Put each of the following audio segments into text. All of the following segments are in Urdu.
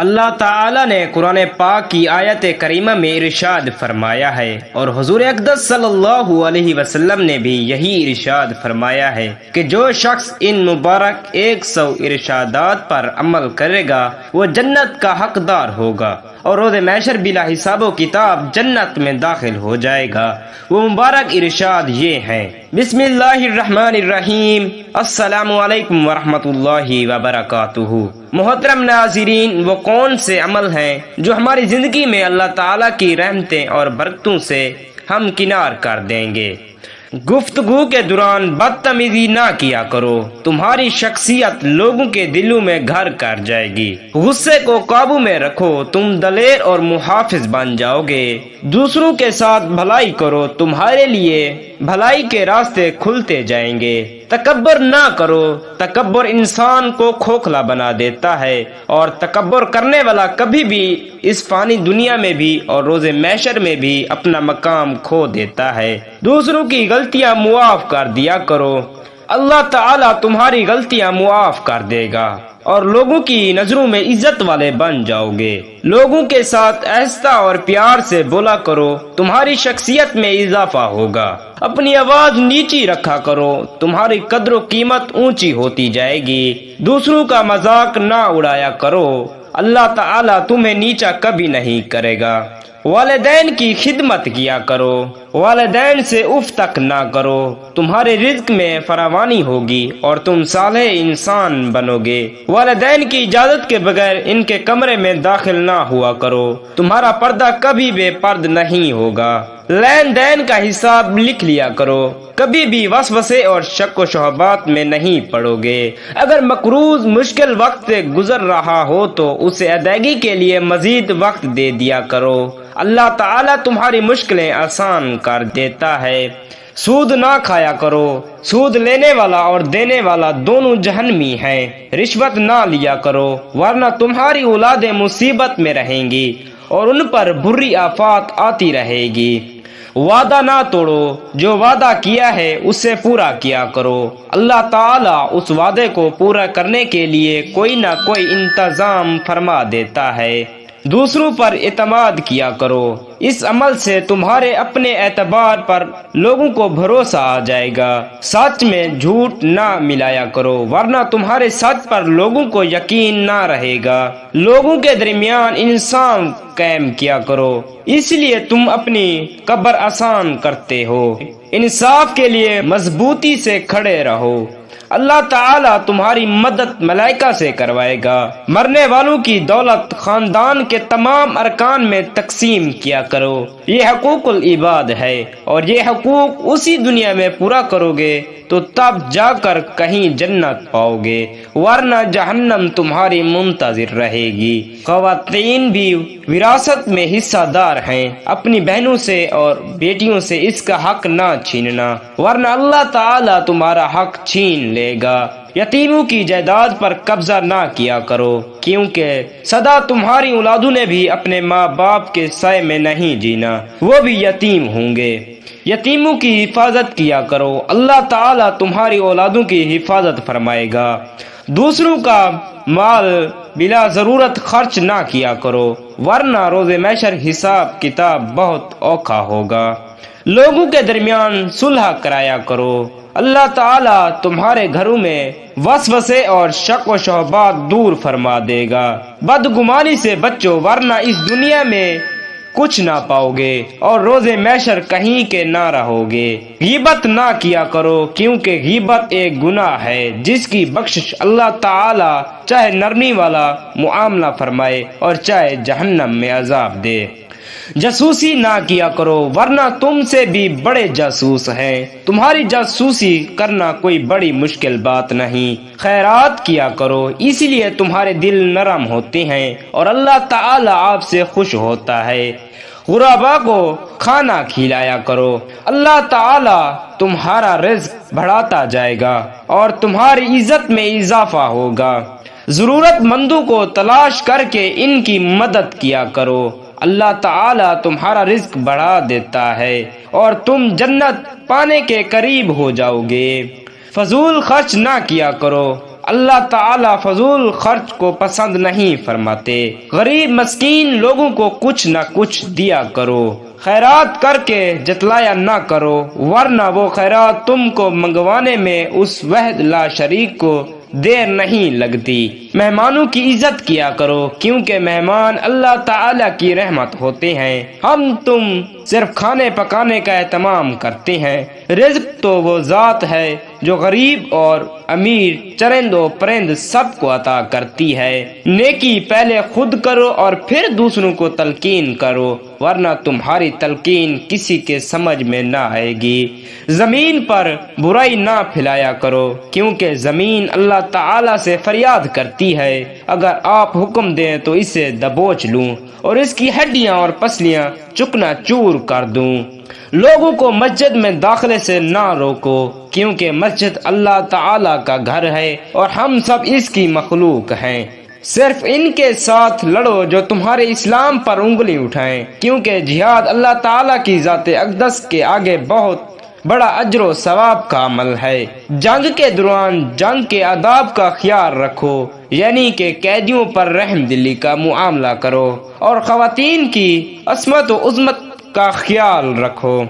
اللہ تعالیٰ نے قرآن پاک کی آیت کریمہ میں ارشاد فرمایا ہے، اور حضور اقدس صلی اللہ علیہ وسلم نے بھی یہی ارشاد فرمایا ہے کہ جو شخص ان مبارک 100 ارشادات پر عمل کرے گا وہ جنت کا حقدار ہوگا اور روز محشر بلا حساب و کتاب جنت میں داخل ہو جائے گا۔ وہ مبارک ارشاد یہ ہیں: بسم اللہ الرحمن الرحیم، السلام علیکم ورحمۃ اللہ وبرکاتہ۔ محترم ناظرین، وہ کون سے عمل ہیں جو ہماری زندگی میں اللہ تعالیٰ کی رحمتیں اور برکتوں سے ہمکنار کر دیں گے؟ گفتگو کے دوران بدتمیزی نہ کیا کرو، تمہاری شخصیت لوگوں کے دلوں میں گھر کر جائے گی۔ غصے کو قابو میں رکھو، تم دلیر اور محافظ بن جاؤ گے۔ دوسروں کے ساتھ بھلائی کرو، تمہارے لیے بھلائی کے راستے کھلتے جائیں گے۔ تکبر نہ کرو، تکبر انسان کو کھوکھلا بنا دیتا ہے، اور تکبر کرنے والا کبھی بھی اس فانی دنیا میں بھی اور روز محشر میں بھی اپنا مقام کھو دیتا ہے۔ دوسروں کی غلطیاں معاف کر دیا کرو، اللہ تعالیٰ تمہاری غلطیاں معاف کر دے گا اور لوگوں کی نظروں میں عزت والے بن جاؤ گے۔ لوگوں کے ساتھ آہستہ اور پیار سے بولا کرو، تمہاری شخصیت میں اضافہ ہوگا۔ اپنی آواز نیچی رکھا کرو، تمہاری قدر و قیمت اونچی ہوتی جائے گی۔ دوسروں کا مذاق نہ اڑایا کرو، اللہ تعالیٰ تمہیں نیچا کبھی نہیں کرے گا۔ والدین کی خدمت کیا کرو، والدین سے اف تک نہ کرو، تمہارے رزق میں فراوانی ہوگی اور تم صالح انسان بنو گے۔ والدین کی اجازت کے بغیر ان کے کمرے میں داخل نہ ہوا کرو، تمہارا پردہ کبھی بے پرد نہیں ہوگا۔ لین دین کا حساب لکھ لیا کرو، کبھی بھی وسوسے اور شک و شبہات میں نہیں پڑو گے۔ اگر مقروض مشکل وقت سے گزر رہا ہو تو اسے ادائیگی کے لیے مزید وقت دے دیا کرو، اللہ تعالیٰ تمہاری مشکلیں آسان کر دیتا ہے۔ سود نہ کھایا کرو، سود لینے والا اور دینے والا دونوں جہنمی ہیں۔ رشوت نہ لیا کرو، ورنہ تمہاری اولادیں مصیبت میں رہیں گی اور ان پر بری آفات آتی رہے گی۔ وعدہ نہ توڑو، جو وعدہ کیا ہے اسے پورا کیا کرو، اللہ تعالیٰ اس وعدے کو پورا کرنے کے لیے کوئی نہ کوئی انتظام فرما دیتا ہے۔ دوسروں پر اعتماد کیا کرو، اس عمل سے تمہارے اپنے اعتبار پر لوگوں کو بھروسہ آ جائے گا۔ سچ میں جھوٹ نہ ملایا کرو، ورنہ تمہارے سچ پر لوگوں کو یقین نہ رہے گا۔ لوگوں کے درمیان انصاف قائم کیا کرو، اس لیے تم اپنی قبر آسان کرتے ہو۔ انصاف کے لیے مضبوطی سے کھڑے رہو، اللہ تعالیٰ تمہاری مدد ملائکہ سے کروائے گا۔ مرنے والوں کی دولت خاندان کے تمام ارکان میں تقسیم کیا کرو، یہ حقوق العباد ہے، اور یہ حقوق اسی دنیا میں پورا کرو گے تو تب جا کر کہیں جنت پاؤ گے، ورنہ جہنم تمہاری منتظر رہے گی۔ خواتین بھی وراثت میں حصہ دار ہیں، اپنی بہنوں سے اور بیٹیوں سے اس کا حق نہ چھیننا، ورنہ اللہ تعالیٰ تمہارا حق چھین لے گا۔ یتیموں کی جائیداد پر قبضہ نہ کیا کرو، کیونکہ سدا تمہاری اولادوں نے بھی اپنے ماں باپ کے سائے میں نہیں جینا، وہ بھی یتیم ہوں گے۔ یتیموں کی حفاظت کیا کرو، اللہ تعالیٰ تمہاری اولادوں کی حفاظت فرمائے گا۔ دوسروں کا مال بلا ضرورت خرچ نہ کیا کرو، ورنہ روز محشر حساب کتاب بہت اوکھا ہوگا۔ لوگوں کے درمیان صلح کرایا کرو، اللہ تعالیٰ تمہارے گھروں میں وسوسے اور شک و شبہات دور فرما دے گا۔ بدگمانی سے بچو، ورنہ اس دنیا میں کچھ نہ پاؤ گے اور روز محشر کہیں کے نہ رہو گے۔ غیبت نہ کیا کرو، کیونکہ غیبت ایک گناہ ہے جس کی بخشش اللہ تعالی چاہے نرمی والا معاملہ فرمائے اور چاہے جہنم میں عذاب دے۔ جاسوسی نہ کیا کرو، ورنہ تم سے بھی بڑے جاسوس ہیں، تمہاری جاسوسی کرنا کوئی بڑی مشکل بات نہیں۔ خیرات کیا کرو، اسی لیے تمہارے دل نرم ہوتے ہیں اور اللہ تعالی آپ سے خوش ہوتا ہے۔ غرباء کو کھانا کھلایا کرو، اللہ تعالی تمہارا رزق بڑھاتا جائے گا اور تمہاری عزت میں اضافہ ہوگا۔ ضرورت مندوں کو تلاش کر کے ان کی مدد کیا کرو، اللہ تعالیٰ تمہارا رزق بڑھا دیتا ہے اور تم جنت پانے کے قریب ہو جاؤ گے۔ فضول خرچ نہ کیا کرو، اللہ تعالیٰ فضول خرچ کو پسند نہیں فرماتے۔ غریب مسکین لوگوں کو کچھ نہ کچھ دیا کرو، خیرات کر کے جتلایا نہ کرو، ورنہ وہ خیرات تم کو منگوانے میں اس وحد لا شریک کو دیر نہیں لگتی۔ مہمانوں کی عزت کیا کرو، کیونکہ مہمان اللہ تعالی کی رحمت ہوتے ہیں۔ ہم تم صرف کھانے پکانے کا اہتمام کرتے ہیں، رزق تو وہ ذات ہے جو غریب اور امیر، چرند و پرند سب کو عطا کرتی ہے۔ نیکی پہلے خود کرو اور پھر دوسروں کو تلقین کرو، ورنہ تمہاری تلقین کسی کے سمجھ میں نہ آئے گی۔ زمین پر برائی نہ پھیلایا کرو، کیونکہ زمین اللہ تعالی سے فریاد کرتی ہے، اگر آپ حکم دیں تو اسے دبوچ لوں اور اس کی ہڈیاں اور پسلیاں چکنا چور کر دوں۔ لوگوں کو مسجد میں داخلے سے نہ روکو، کیونکہ مسجد اللہ تعالی کا گھر ہے اور ہم سب اس کی مخلوق ہیں۔ صرف ان کے ساتھ لڑو جو تمہارے اسلام پر انگلی اٹھائیں، کیونکہ جہاد اللہ تعالی کی ذات اقدس کے آگے بہت بڑا اجر و ثواب کا عمل ہے۔ جنگ کے دوران جنگ کے آداب کا خیال رکھو، یعنی کہ قیدیوں پر رحم دلی کا معاملہ کرو اور خواتین کی عصمت و عظمت کا خیال رکھو۔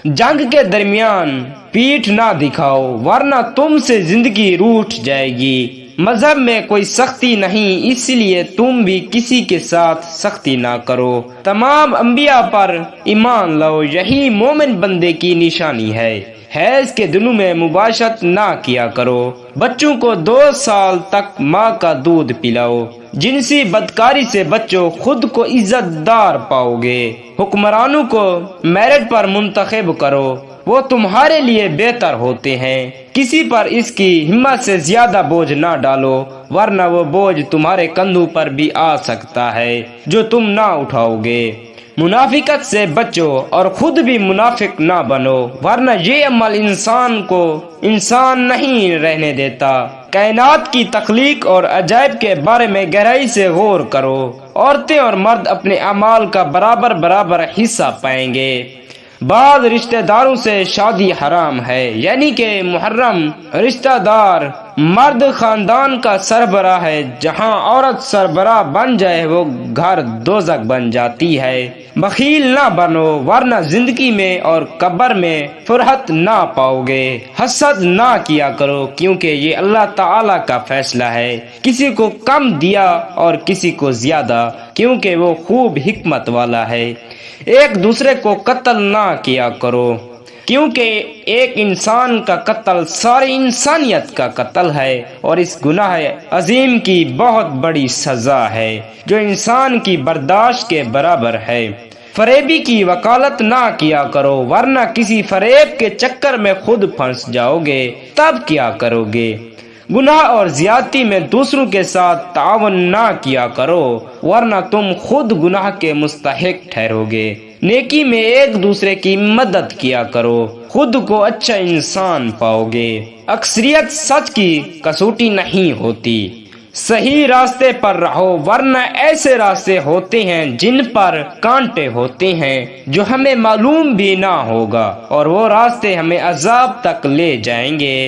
جنگ کے درمیان پیٹھ نہ دکھاؤ، ورنہ تم سے زندگی روٹھ جائے گی۔ مذہب میں کوئی سختی نہیں، اس لیے تم بھی کسی کے ساتھ سختی نہ کرو۔ تمام انبیاء پر ایمان لاؤ، یہی مومن بندے کی نشانی ہے۔ حیض کے دنوں میں مباشرت نہ کیا کرو۔ بچوں کو 2 سال تک ماں کا دودھ پلاؤ۔ جنسی بدکاری سے بچو، خود کو عزت دار پاؤ گے۔ حکمرانوں کو میرٹ پر منتخب کرو، وہ تمہارے لیے بہتر ہوتے ہیں۔ کسی پر اس کی ہمت سے زیادہ بوجھ نہ ڈالو، ورنہ وہ بوجھ تمہارے کندھوں پر بھی آ سکتا ہے جو تم نہ اٹھاؤ گے۔ منافقت سے بچو اور خود بھی منافق نہ بنو، ورنہ یہ عمل انسان کو انسان نہیں رہنے دیتا۔ کائنات کی تخلیق اور عجائب کے بارے میں گہرائی سے غور کرو۔ عورتیں اور مرد اپنے اعمال کا برابر برابر حصہ پائیں گے۔ بعض رشتہ داروں سے شادی حرام ہے، یعنی کہ محرم رشتہ دار مرد خاندان کا سربراہ ہے۔ جہاں عورت سربراہ بن جائے وہ گھر دوزخ بن جاتی ہے۔ بخیل نہ بنو، ورنہ زندگی میں اور قبر میں فرحت نہ پاؤ گے۔ حسد نہ کیا کرو، کیونکہ یہ اللہ تعالی کا فیصلہ ہے۔ کسی کو کم دیا اور کسی کو زیادہ، کیونکہ وہ خوب حکمت والا ہے۔ ایک دوسرے کو قتل نہ کیا کرو، کیونکہ ایک انسان کا قتل ساری انسانیت کا قتل ہے، اور اس گناہ عظیم کی بہت بڑی سزا ہے جو انسان کی برداشت کے برابر ہے۔ فریبی کی وکالت نہ کیا کرو، ورنہ کسی فریب کے چکر میں خود پھنس جاؤ گے، تب کیا کرو گے؟ گناہ اور زیادتی میں دوسروں کے ساتھ تعاون نہ کیا کرو، ورنہ تم خود گناہ کے مستحق ٹھہرو گے۔ نیکی میں ایک دوسرے کی مدد کیا کرو، خود کو اچھا انسان پاؤ گے۔ اکثریت سچ کی کسوٹی نہیں ہوتی۔ صحیح راستے پر رہو، ورنہ ایسے راستے ہوتے ہیں جن پر کانٹے ہوتے ہیں جو ہمیں معلوم بھی نہ ہوگا، اور وہ راستے ہمیں عذاب تک لے جائیں گے۔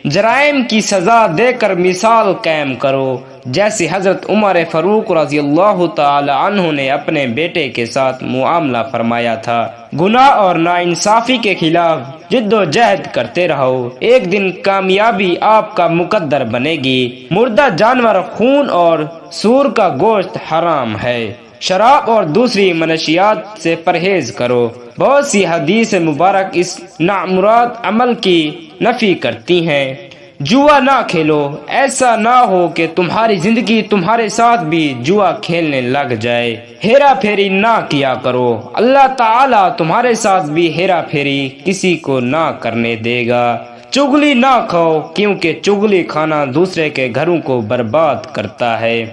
جرائم کی سزا دے کر مثال قائم کرو، جیسے حضرت عمر فاروق رضی اللہ تعالی عنہ نے اپنے بیٹے کے ساتھ معاملہ فرمایا تھا۔ گناہ اور ناانصافی کے خلاف جد و جہد کرتے رہو، ایک دن کامیابی آپ کا مقدر بنے گی۔ مردہ جانور، خون اور سور کا گوشت حرام ہے۔ شراب اور دوسری منشیات سے پرہیز کرو۔ بہت سی حدیث مبارک اس نامراد عمل کی نفی کرتی ہیں۔ جوا نہ کھیلو، ایسا نہ ہو کہ تمہاری زندگی تمہارے ساتھ بھی جوا کھیلنے لگ جائے۔ ہیرا پھیری نہ کیا کرو، اللہ تعالیٰ تمہارے ساتھ بھی ہیرا پھیری کسی کو نہ کرنے دے گا۔ چغلی نہ کھاؤ، کیونکہ چغلی کھانا دوسرے کے گھروں کو برباد کرتا ہے،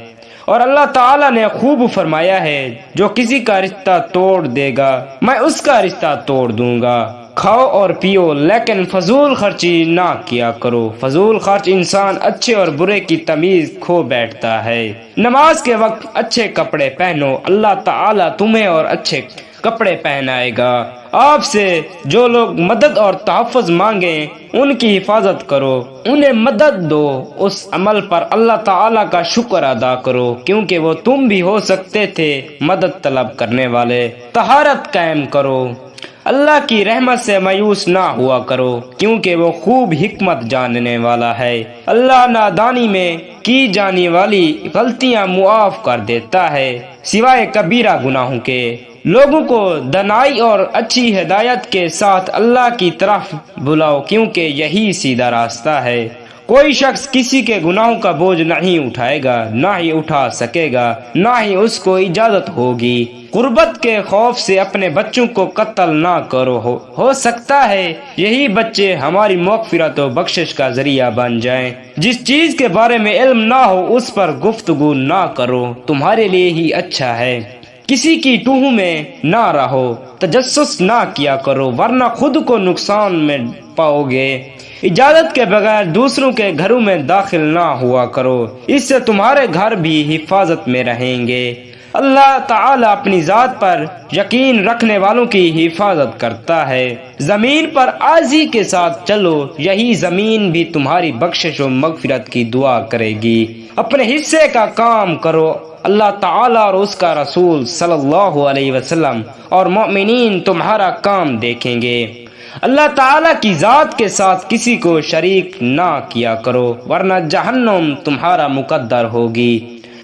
اور اللہ تعالیٰ نے خوب فرمایا ہے، جو کسی کا رشتہ توڑ دے گا میں اس کا رشتہ توڑ دوں گا۔ کھاؤ اور پیو، لیکن فضول خرچی نہ کیا کرو۔ فضول خرچ انسان اچھے اور برے کی تمیز کھو بیٹھتا ہے۔ نماز کے وقت اچھے کپڑے پہنو، اللہ تعالیٰ تمہیں اور اچھے کپڑے پہنائے گا۔ آپ سے جو لوگ مدد اور تحفظ مانگیں ان کی حفاظت کرو، انہیں مدد دو، اس عمل پر اللہ تعالیٰ کا شکر ادا کرو کیونکہ وہ تم بھی ہو سکتے تھے مدد طلب کرنے والے۔ طہارت قائم کرو، اللہ کی رحمت سے مایوس نہ ہوا کرو کیونکہ وہ خوب حکمت جاننے والا ہے۔ اللہ نادانی میں کی جانے والی غلطیاں معاف کر دیتا ہے سوائے کبیرہ گناہوں کے۔ لوگوں کو دانائی اور اچھی ہدایت کے ساتھ اللہ کی طرف بلاؤ کیونکہ یہی سیدھا راستہ ہے۔ کوئی شخص کسی کے گناہوں کا بوجھ نہیں اٹھائے گا، نہ ہی اٹھا سکے گا، نہ ہی اس کو اجازت ہوگی۔ غربت کے خوف سے اپنے بچوں کو قتل نہ کرو، ہو سکتا ہے یہی بچے ہماری مغفرت و بخشش کا ذریعہ بن جائیں۔ جس چیز کے بارے میں علم نہ ہو اس پر گفتگو نہ کرو، تمہارے لیے ہی اچھا ہے۔ کسی کی ٹوہ میں نہ رہو، تجسس نہ کیا کرو ورنہ خود کو نقصان میں پاؤ گے۔ اجازت کے بغیر دوسروں کے گھروں میں داخل نہ ہوا کرو، اس سے تمہارے گھر بھی حفاظت میں رہیں گے۔ اللہ تعالیٰ اپنی ذات پر یقین رکھنے والوں کی حفاظت کرتا ہے۔ زمین پر عاجزی کے ساتھ چلو، یہی زمین بھی تمہاری بخشش و مغفرت کی دعا کرے گی۔ اپنے حصے کا کام کرو، اللہ تعالیٰ اور اس کا رسول صلی اللہ علیہ وسلم اور مومنین تمہارا کام دیکھیں گے۔ اللہ تعالیٰ کی ذات کے ساتھ کسی کو شریک نہ کیا کرو ورنہ جہنم تمہارا مقدر ہوگی۔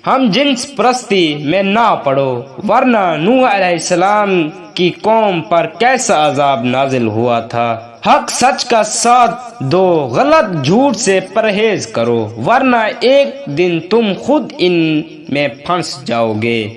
ہم جنس پرستی میں نہ پڑو ورنہ نوح علیہ السلام کی قوم پر کیسا عذاب نازل ہوا تھا۔ حق سچ کا ساتھ دو، غلط جھوٹ سے پرہیز کرو ورنہ ایک دن تم خود ان میں پھنس جاؤ گے۔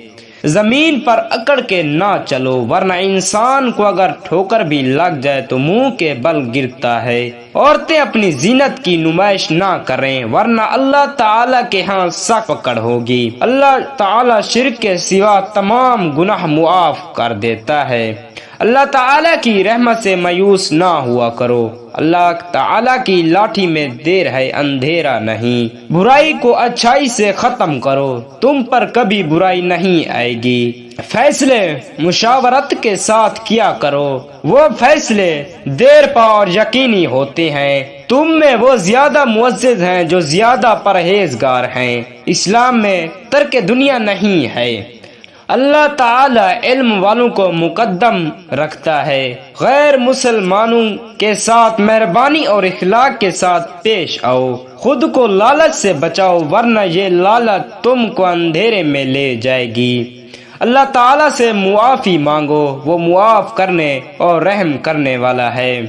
زمین پر اکڑ کے نہ چلو ورنہ انسان کو اگر ٹھوکر بھی لگ جائے تو منہ کے بل گرتا ہے۔ عورتیں اپنی زینت کی نمائش نہ کریں ورنہ اللہ تعالیٰ کے ہاں سخت پکڑ ہوگی۔ اللہ تعالیٰ شرک کے سوا تمام گناہ معاف کر دیتا ہے۔ اللہ تعالیٰ کی رحمت سے مایوس نہ ہوا کرو، اللہ تعالیٰ کی لاٹھی میں دیر ہے اندھیرا نہیں۔ برائی کو اچھائی سے ختم کرو، تم پر کبھی برائی نہیں آئے گی۔ فیصلے مشاورت کے ساتھ کیا کرو، وہ فیصلے دیر پا اور یقینی ہوتے ہیں۔ تم میں وہ زیادہ معزز ہیں جو زیادہ پرہیزگار ہیں۔ اسلام میں ترک دنیا نہیں ہے۔ اللہ تعالی علم والوں کو مقدم رکھتا ہے۔ غیر مسلمانوں کے ساتھ مہربانی اور اخلاق کے ساتھ پیش آؤ۔ خود کو لالچ سے بچاؤ ورنہ یہ لالچ تم کو اندھیرے میں لے جائے گی۔ اللہ تعالیٰ سے معافی مانگو، وہ معاف کرنے اور رحم کرنے والا ہے۔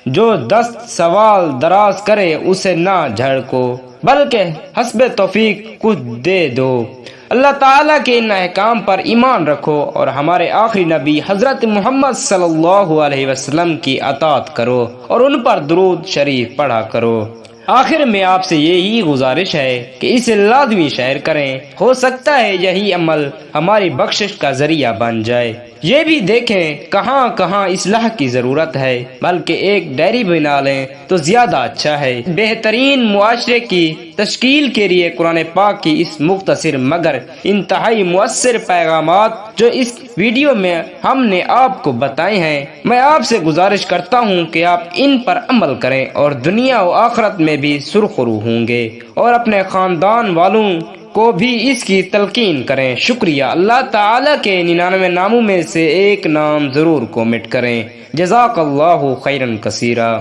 جو دست سوال دراز کرے اسے نہ جھڑکو بلکہ حسب توفیق کچھ دے دو۔ اللہ تعالیٰ کے ان احکام پر ایمان رکھو اور ہمارے آخری نبی حضرت محمد صلی اللہ علیہ وسلم کی اطاعت کرو اور ان پر درود شریف پڑھا کرو۔ آخر میں آپ سے یہی گزارش ہے کہ اسے لازمی شیئر کریں، ہو سکتا ہے یہی عمل ہماری بخشش کا ذریعہ بن جائے۔ یہ بھی دیکھیں کہاں کہاں اصلاح کی ضرورت ہے، بلکہ ایک ڈائری بنا لیں تو زیادہ اچھا ہے۔ بہترین معاشرے کی تشکیل کے لیے قرآن پاک کی اس مختصر مگر انتہائی مؤثر پیغامات جو اس ویڈیو میں ہم نے آپ کو بتائے ہیں، میں آپ سے گزارش کرتا ہوں کہ آپ ان پر عمل کریں اور دنیا و آخرت میں بھی سرخرو ہوں گے اور اپنے خاندان والوں کو بھی اس کی تلقین کریں۔ شکریہ۔ اللہ تعالیٰ کے 99 ناموں میں سے ایک نام ضرور کومنٹ کریں۔ جزاک اللہ خیرا کثیرا۔